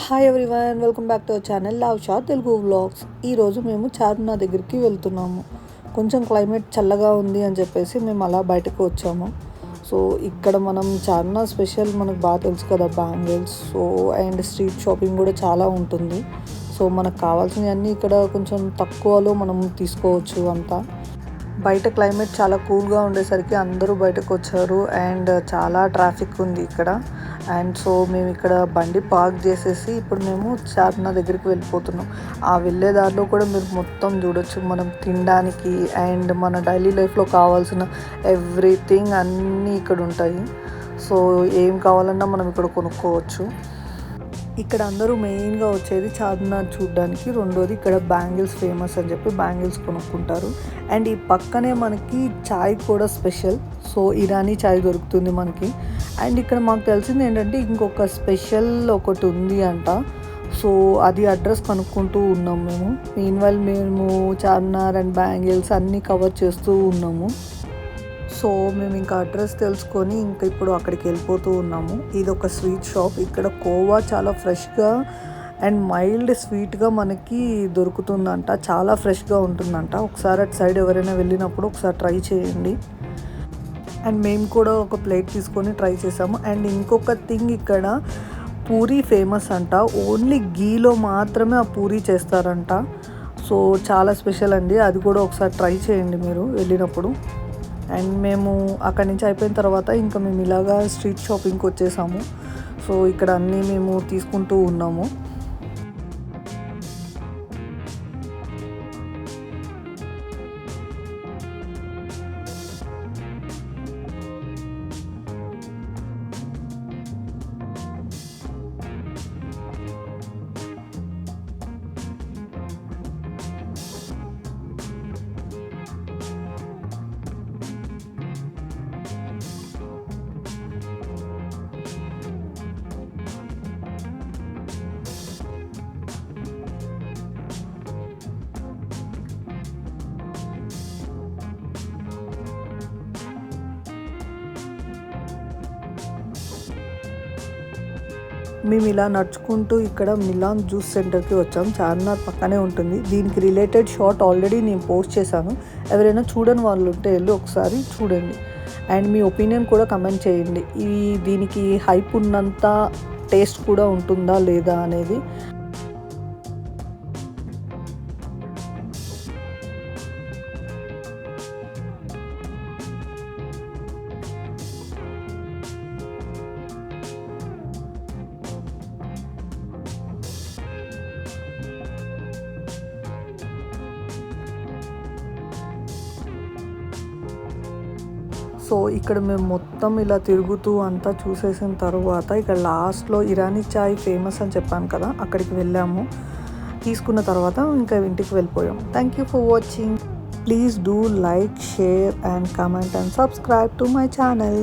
Hi everyone, welcome back to our channel love Shah Telugu vlogs. ఈరోజు మేము చార్మినార్ దగ్గరికి వెళ్తున్నాము. కొంచెం క్లైమేట్ చల్లగా ఉంది అని చెప్పేసి మేము అలా బయటకు వచ్చాము. సో ఇక్కడ మనం చార్మినార్ స్పెషల్ మనకు బాగా తెలుసు కదా, bangles. So and street shopping కూడా చాలా ఉంటుంది. సో మనకు కావాల్సినవన్నీ ఇక్కడ కొంచెం తక్కువలో మనం తీసుకోవచ్చు అంతా. బయట క్లైమేట్ చాలా కూల్గా ఉండేసరికి అందరూ బయటకు వచ్చారు అండ్ చాలా ట్రాఫిక్ ఉంది ఇక్కడ. అండ్ సో మేము ఇక్కడ బండి పార్క్ చేసేసి ఇప్పుడు మేము చార్మినార్ దగ్గరికి వెళ్ళిపోతున్నాం. ఆ వెళ్ళే దారిలో కూడా మీరు మొత్తం చూడొచ్చు, మనం తినడానికి అండ్ మన డైలీ లైఫ్లో కావాల్సిన ఎవ్రీథింగ్ అన్నీ ఇక్కడ ఉంటాయి. సో ఏం కావాలన్నా మనం ఇక్కడ కొనుక్కోవచ్చు. ఇక్కడ అందరూ మెయిన్గా వచ్చేది చార్మినార్ చూడడానికి. రెండోది ఇక్కడ బ్యాంగిల్స్ ఫేమస్ అని చెప్పి బ్యాంగిల్స్ కొనుక్కుంటారు. అండ్ ఈ పక్కనే మనకి చాయ్ కూడా స్పెషల్. సో ఇరానీ చాయ్ దొరుకుతుంది మనకి. అండ్ ఇక్కడ మాకు తెలిసింది ఏంటంటే ఇంకొక స్పెషల్ ఒకటి ఉంది అంట. సో అది అడ్రస్ కనుక్కుంటూ ఉన్నాం మేము. మీన్వైల్ మేము చార్మినార్ అండ్ బ్యాంగిల్స్ అన్నీ కవర్ చేస్తూ ఉన్నాము. సో మేము ఇంకా అడ్రస్ తెలుసుకొని ఇంకా ఇప్పుడు అక్కడికి వెళ్ళిపోతూ ఉన్నాము. ఇది ఒక స్వీట్ షాప్. ఇక్కడ కోవా చాలా ఫ్రెష్గా అండ్ మైల్డ్ స్వీట్గా మనకి దొరుకుతుందంట. చాలా ఫ్రెష్గా ఉంటుందంట. ఒకసారి అటు సైడ్ ఎవరైనా వెళ్ళినప్పుడు ఒకసారి ట్రై చేయండి. అండ్ మేము కూడా ఒక ప్లేట్ తీసుకొని ట్రై చేసాము. అండ్ ఇంకొక థింగ్, ఇక్కడ పూరీ ఫేమస్ అంట. ఓన్లీ గీలో మాత్రమే ఆ పూరీ చేస్తారంట. సో చాలా స్పెషల్ అండి. అది కూడా ఒకసారి ట్రై చేయండి మీరు వెళ్ళినప్పుడు. అండ్ మేము అక్కడి నుంచి అయిపోయిన తర్వాత ఇంకా మేము ఇలాగా స్ట్రీట్ షాపింగ్కి వచ్చేసాము. సో ఇక్కడ అన్నీ మేము తీసుకుంటూ ఉన్నాము. మేము ఇలా నడుచుకుంటూ ఇక్కడ మిలాన్ జ్యూస్ సెంటర్కి వచ్చాం. చార్మినార్ పక్కనే ఉంటుంది. దీనికి రిలేటెడ్ షార్ట్ ఆల్రెడీ నేను పోస్ట్ చేశాను. ఎవరైనా చూడని వాళ్ళు ఉంటే వెళ్ళి ఒకసారి చూడండి. అండ్ మీ ఒపీనియన్ కూడా కమెంట్ చేయండి. దీనికి హైప్ ఉన్నంత టేస్ట్ కూడా ఉంటుందా లేదా అనేది. సో ఇక్కడ మేము మొత్తం ఇలా తిరుగుతూ అంతా చూసేసిన తర్వాత ఇక్కడ లాస్ట్లో ఇరానీ చాయ్ ఫేమస్ అని చెప్పాను కదా, అక్కడికి వెళ్ళాము. తీసుకున్న తర్వాత ఇంకా ఇంటికి వెళ్ళిపోయాం. Thank you for watching. Please do like, share and comment and subscribe to my channel.